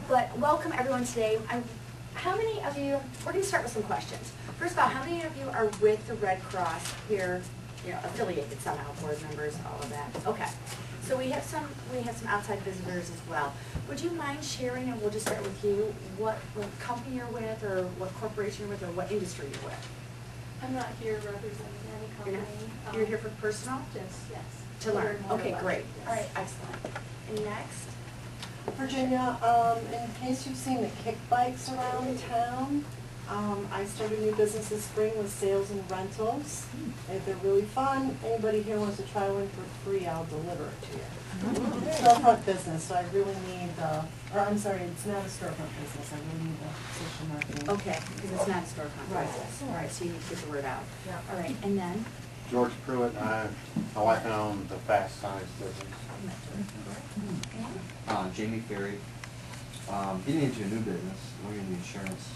But welcome everyone today. How many of you, we're going to start with some questions. First of all, how many of you are with the Red Cross here, affiliated somehow, board members, all of that? Okay. So we have some outside visitors as well. Would you mind sharing, and we'll just start with you, what company you're with, or what corporation you're with, or what industry you're with? I'm not here representing any company. You're here for personal? Yes. To learn. Okay, great. Yes. All right, excellent. And next? Virginia, in case you've seen the kick bikes around town, I started a new business this spring with sales and rentals. They're really fun. Anybody here wants to try one for free, I'll deliver it to you. Storefront business, so I really need it's not a storefront business, I really need the social marketing. Okay, because it's not a storefront Right. business. All right, so you need to get the word out. Yeah. All right, and then? George Pruitt, my wife and I own the Fast Size business. Jamie Ferry. Getting into a new business, we're in the insurance.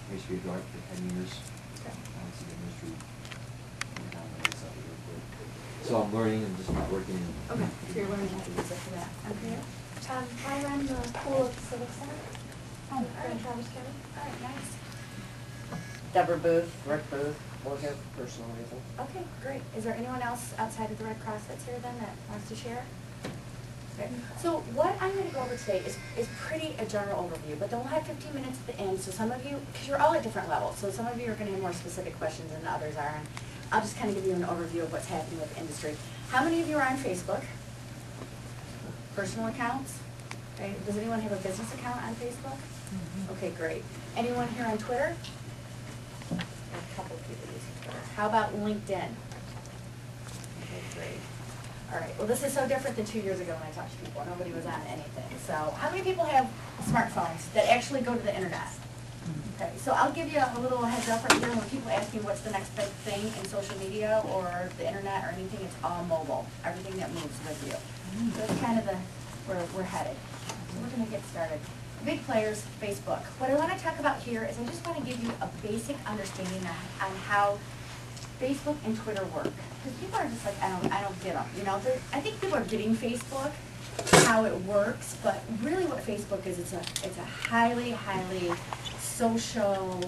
I used to be a guard for 10 years. It's the industry. So I'm learning and just not working. Okay, so you're learning how to use it for that. Okay. I run the pool at the Civic Center. Oh, all right. In Travis County. All right, nice. Deborah Booth, Rick Booth, we're here for personal reasons. Okay, great. Is there anyone else outside of the Red Cross that's here then that wants to share? Okay. So what I'm going to go over today is pretty a general overview, but then we'll have 15 minutes at the end. So some of you, because you're all at different levels, so some of you are going to have more specific questions than others are. And I'll just kind of give you an overview of what's happening with the industry. How many of you are on Facebook? Personal accounts? Okay. Does anyone have a business account on Facebook? Okay, great. Anyone here on Twitter? A couple of people using Twitter. How about LinkedIn? Okay, great. All right, well this is so different than 2 years ago when I talked to people. Nobody was on anything. So how many people have smartphones that actually go to the internet? Okay, so I'll give you a little heads up right here when people ask me what's the next big thing in social media or the internet or anything, it's all mobile. Everything that moves with you. So it's kind of where we're headed. So we're going to get started. Big players, Facebook. What I want to talk about here is I just want to give you a basic understanding on how Facebook and Twitter work. Because people are just like, I don't get them. I think people are getting Facebook, how it works, but really what Facebook is, it's a highly social,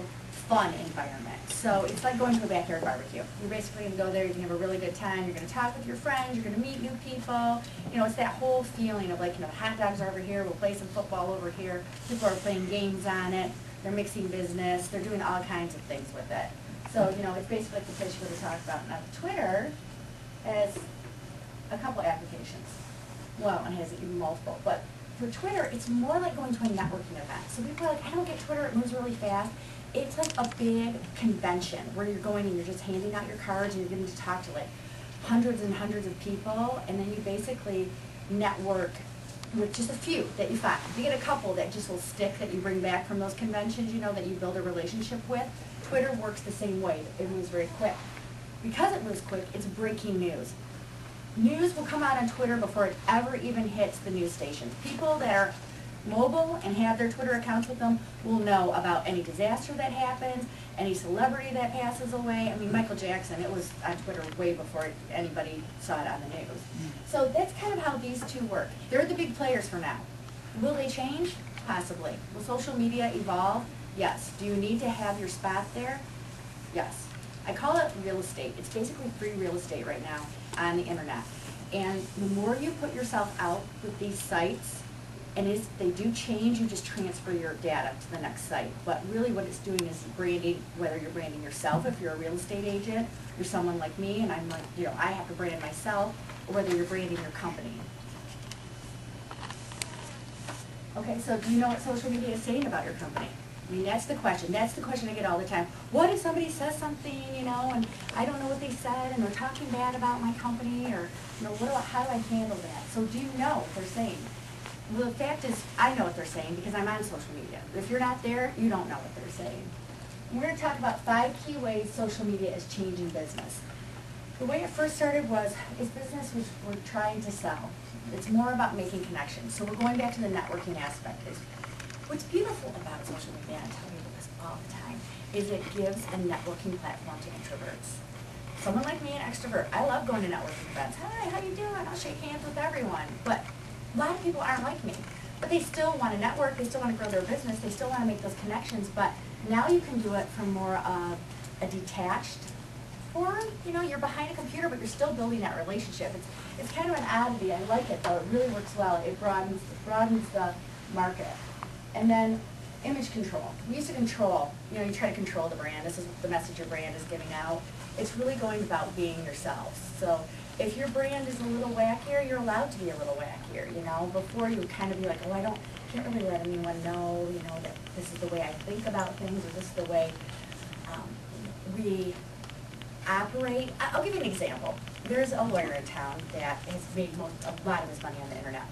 fun environment. So it's like going to a backyard barbecue. You're basically going to go there, you're going to have a really good time, you're going to talk with your friends, you're going to meet new people. It's that whole feeling of like, the hot dogs are over here, we'll play some football over here, people are playing games on it, they're mixing business, they're doing all kinds of things with it. So, it's basically the place you go to talk about. Now, Twitter has a couple applications. Well, it has even multiple, but for Twitter, it's more like going to a networking event. So people are like, I don't get Twitter, it moves really fast. It's like a big convention where you're going and you're just handing out your cards and you're getting to talk to like hundreds and hundreds of people, and then you basically network with just a few that you find. If you get a couple that just will stick that you bring back from those conventions, that you build a relationship with, Twitter works the same way. It moves very quick. Because it moves quick, it's breaking news. News will come out on Twitter before it ever even hits the news stations. People that are mobile and have their Twitter accounts with them will know about any disaster that happens, any celebrity that passes away. I mean, Michael Jackson, it was on Twitter way before anybody saw it on the news. So that's kind of how these two work. They're the big players for now. Will they change? Possibly. Will social media evolve? Yes. Do you need to have your spot there? Yes. I call it real estate. It's basically free real estate right now on the internet. And the more you put yourself out with these sites, and they do change, you just transfer your data to the next site. But really what it's doing is branding, whether you're branding yourself, if you're a real estate agent, you're someone like me, and I'm like, I have to brand myself, or whether you're branding your company. Okay, so do you know what social media is saying about your company? I mean, that's the question. That's the question I get all the time. What if somebody says something, and I don't know what they said, and they're talking bad about my company, or, how do I handle that? So do you know what they're saying? Well, the fact is, I know what they're saying because I'm on social media. If you're not there, you don't know what they're saying. And we're going to talk about 5 key ways social media is changing business. The way it first started was business we're trying to sell. It's more about making connections. So we're going back to the networking aspect. What's beautiful about social media, and I tell people this all the time, is it gives a networking platform to introverts. Someone like me, an extrovert, I love going to networking events. Hi, how you doing? I'll shake hands with everyone. But a lot of people aren't like me. But they still want to network, they still want to grow their business, they still want to make those connections, but now you can do it from more of a detached form. You know, you're behind a computer, but you're still building that relationship. It's kind of an oddity. I like it though. It really works well. It broadens the market. And then image control. We used to control, you know, you try to control the brand. This is the message your brand is giving out. It's really going about being yourselves. So if your brand is a little wackier, you're allowed to be a little wackier, you know. Before you would kind of be like, oh, can't really let anyone know, you know, that this is the way I think about things, or this is the way we operate. I'll give you an example. There's a lawyer in town that has made a lot of his money on the internet.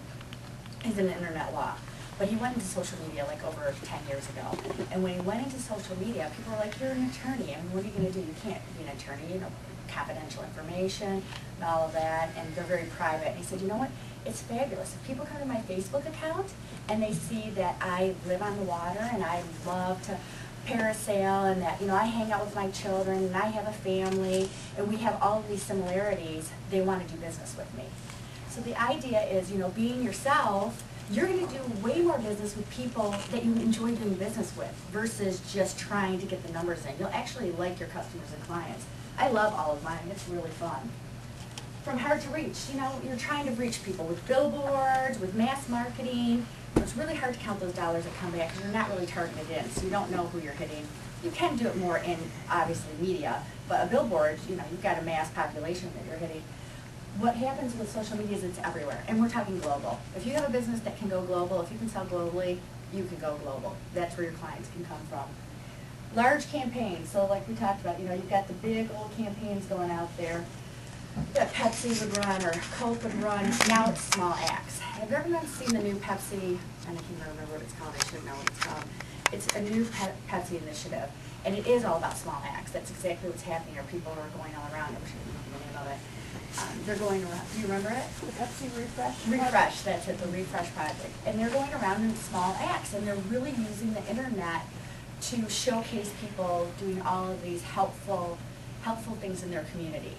He's in internet law. But he went into social media like over 10 years ago. And when he went into social media, people were like, you're an attorney. I mean, what are you going to do? You can't be an attorney, you know, confidential information and all of that. And they're very private. And he said, you know what? It's fabulous. If people come to my Facebook account and they see that I live on the water and I love to parasail and that, you know, I hang out with my children and I have a family and we have all of these similarities, they want to do business with me. So the idea is, you know, being yourself, you're going to do way more business with people that you enjoy doing business with versus just trying to get the numbers in. You'll actually like your customers and clients. I love all of mine. It's really fun. From hard to reach, you know, you're trying to reach people with billboards, with mass marketing. It's really hard to count those dollars that come back because you're not really targeted in, so you don't know who you're hitting. You can do it more in, obviously, media, but a billboard, you know, you've got a mass population that you're hitting. What happens with social media is it's everywhere, and we're talking global. If you have a business that can go global, if you can sell globally, you can go global. That's where your clients can come from. Large campaigns, so like we talked about, you know, you've got the big old campaigns going out there that Pepsi would run or Coke would run. Now it's small acts. Have you ever seen the new Pepsi, I can't even remember what it's called, I should know what it's called. It's a new Pepsi initiative, and it is all about small acts. That's exactly what's happening, or people are going all around. I wish I could remember the name of it. They're going around, do you remember it? The Pepsi Refresh? Refresh, that's it, the Refresh project. And they're going around in small acts, and they're really using the internet to showcase people doing all of these helpful things in their community.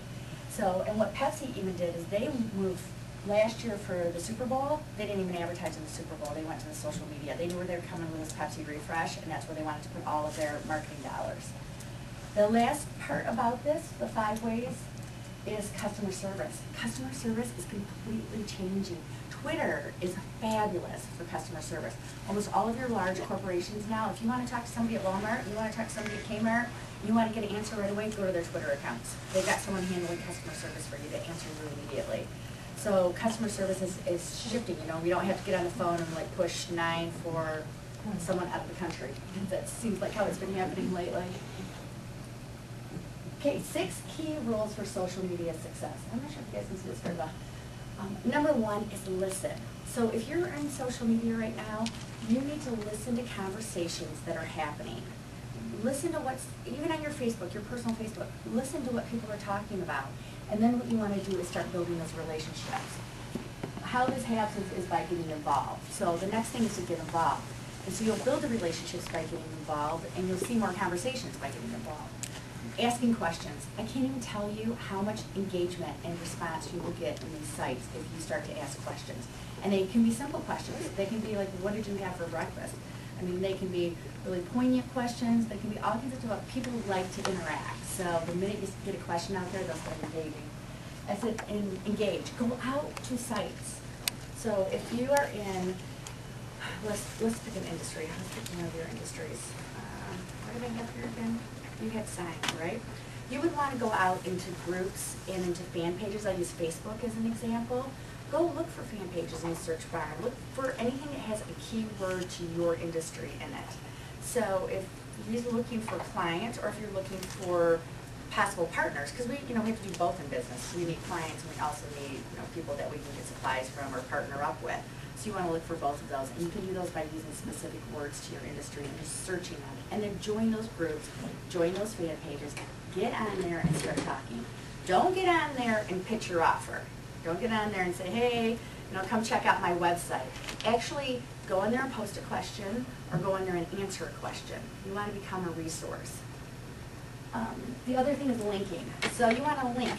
So, and what Pepsi even did is they moved last year for the Super Bowl. They didn't even advertise in the Super Bowl. They went to the social media. They knew where they were coming with this Pepsi Refresh, and that's where they wanted to put all of their marketing dollars. The last part about this, the 5 ways, is customer service. Customer service is completely changing. Twitter is fabulous for customer service. Almost all of your large corporations now, if you want to talk to somebody at Walmart, you want to talk to somebody at Kmart, you want to get an answer right away, go to their Twitter accounts. They've got someone handling customer service for you to answer you immediately. So customer service is shifting, you know. We don't have to get on the phone and like push 9 for someone out of the country. That seems like how it's been happening lately. Okay, 6 key rules for social media success. I'm not sure if you guys can see this very well. Number 1 is listen. So if you're on social media right now, you need to listen to conversations that are happening. Listen to what's, even on your Facebook, your personal Facebook, listen to what people are talking about. And then what you want to do is start building those relationships. How this happens is by getting involved. So the next thing is to get involved. And so you'll build the relationships by getting involved, and you'll see more conversations by getting involved. Asking questions. I can't even tell you how much engagement and response you will get in these sites if you start to ask questions. And they can be simple questions. They can be like, what did you have for breakfast? I mean, they can be really poignant questions. They can be all kinds of stuff. People like to interact. So the minute you get a question out there, they'll start engaging. I said, engage. Go out to sites. So if you are in, let's pick an industry. Let's pick one of your industries. What do they have here again? You had signs, right? You would want to go out into groups and into fan pages. I use Facebook as an example. Go look for fan pages in the search bar. Look for anything that has a keyword to your industry in it. So if you're looking for clients, or if you're looking for possible partners, because we have to do both in business. We need clients, and we also need people that we can get supplies from or partner up with. So you want to look for both of those, and you can do those by using specific words to your industry and just searching them. And then join those groups, join those fan pages, get on there and start talking. Don't get on there and pitch your offer. Don't get on there and say, hey, come check out my website. Actually, go in there and post a question, or go in there and answer a question. You want to become a resource. The other thing is linking. So you want to link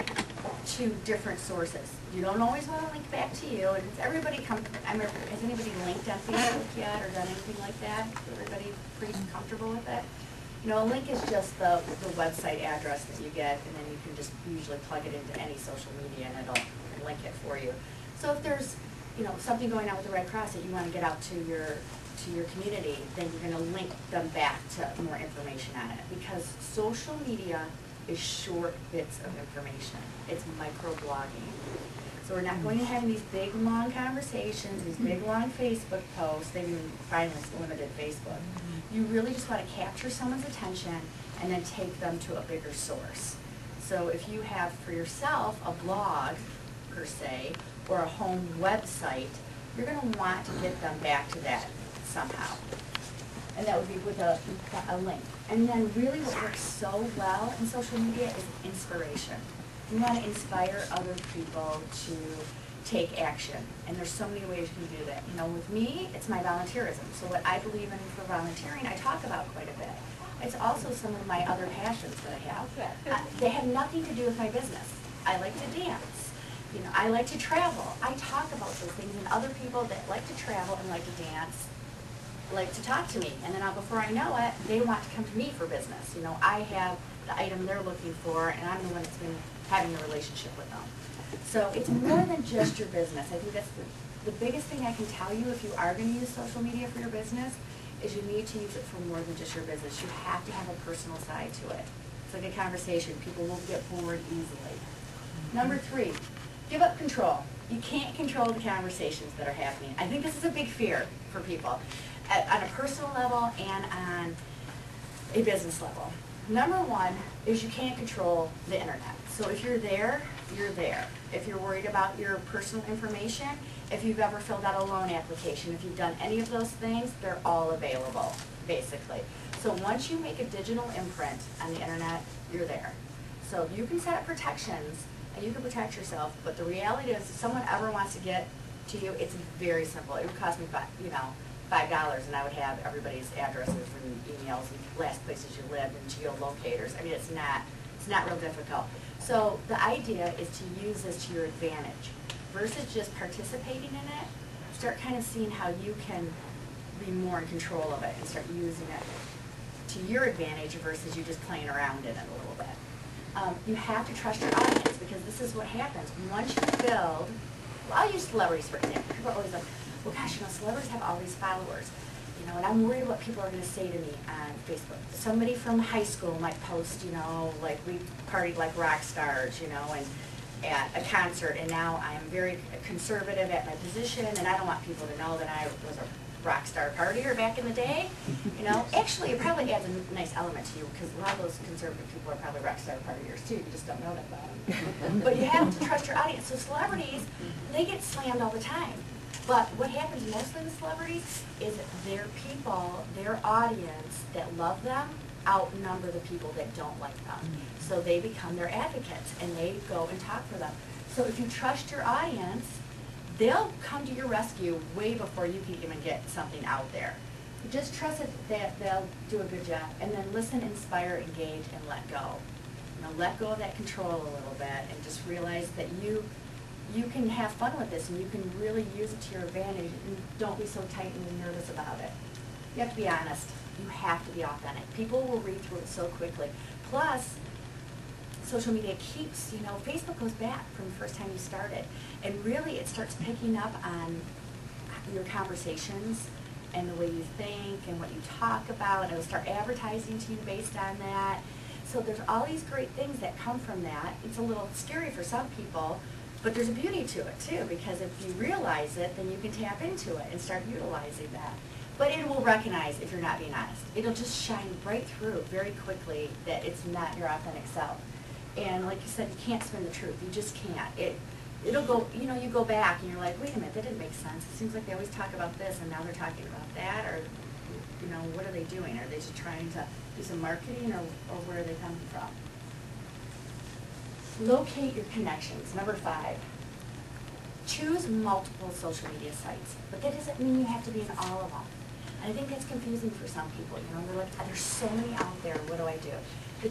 to different sources. You don't always want to link back to you, and has everybody has anybody linked on Facebook yet or done anything like that? Everybody pretty comfortable with it? You know, a link is just the website address that you get, and then you can just usually plug it into any social media and it'll link it for you. So if there's, you know, something going on with the Red Cross that you want to get out to your community, then you're going to link them back to more information on it, because social media is short bits of information. It's microblogging. So we're not going to have these big long conversations, these big long Facebook posts. They've even finally limited Facebook. You really just want to capture someone's attention and then take them to a bigger source. So if you have for yourself a blog, per se, or a home website, you're going to want to get them back to that somehow. And that would be with a link. And then really what works so well in social media is inspiration. You want to inspire other people to take action. And there's so many ways you can do that. You know, with me, it's my volunteerism. So what I believe in for volunteering, I talk about quite a bit. It's also some of my other passions that I have. They have nothing to do with my business. I like to dance. You know, I like to travel. I talk about those things, and other people that like to travel and like to dance like to talk to me. And then before I know it, they want to come to me for business. You know, I have the item they're looking for, and I'm the one that's been having a relationship with them. So it's more than just your business. I think that's the biggest thing I can tell you if you are going to use social media for your business is you need to use it for more than just your business. You have to have a personal side to it. It's like a conversation. People will get bored easily. Number 3, give up control. You can't control the conversations that are happening. I think this is a big fear for people on a personal level and on a business level. Number 1 is you can't control the internet. So if you're there, you're there. If you're worried about your personal information, if you've ever filled out a loan application, if you've done any of those things, they're all available, basically. So once you make a digital imprint on the internet, you're there. So you can set up protections and you can protect yourself, but the reality is if someone ever wants to get to you, it's very simple. It would cost me $5 and I would have everybody's addresses and emails and last places you lived and geolocators. I mean, it's not real difficult. So the idea is to use this to your advantage versus just participating in it. Start kind of seeing how you can be more in control of it and start using it to your advantage versus you just playing around in it a little bit. You have to trust your audience, because this is what happens. Once you build, well, I'll use celebrities for example. People are always like, well gosh, celebrities have all these followers. And I'm worried what people are going to say to me on Facebook. Somebody from high school might post, like we partied like rock stars, and at a concert, and now I'm very conservative at my position, and I don't want people to know that I was a rock star partier back in the day. Actually, it probably adds a nice element to you, because a lot of those conservative people are probably rock star partiers too. You just don't know that about them. But you have to trust your audience. So celebrities, they get slammed all the time. But what happens mostly with celebrities is their people, their audience that love them outnumber the people that don't like them. So they become their advocates and they go and talk for them. So if you trust your audience, they'll come to your rescue way before you can even get something out there. Just trust that they'll do a good job, and then listen, inspire, engage, and let go. Let go of that control a little bit and just realize that you can have fun with this and you can really use it to your advantage, and don't be so tight and nervous about it. You have to be honest. You have to be authentic. People will read through it so quickly. Plus, social media keeps, Facebook goes back from the first time you started, and really it starts picking up on your conversations and the way you think and what you talk about, and it'll start advertising to you based on that. So there's all these great things that come from that. It's a little scary for some people, but there's a beauty to it too, because if you realize it, then you can tap into it and start utilizing that. But it will recognize if you're not being honest. It'll just shine right through very quickly that it's not your authentic self. And like you said, you can't spin the truth. You just can't. It'll go, you go back and you're like, wait a minute, that didn't make sense. It seems like they always talk about this and now they're talking about that, or, what are they doing? Are they just trying to do some marketing, or where are they coming from? Locate your connections. Number 5. Choose multiple social media sites, but that doesn't mean you have to be in all of them. And I think that's confusing for some people. They're like, there's so many out there, what do I do? The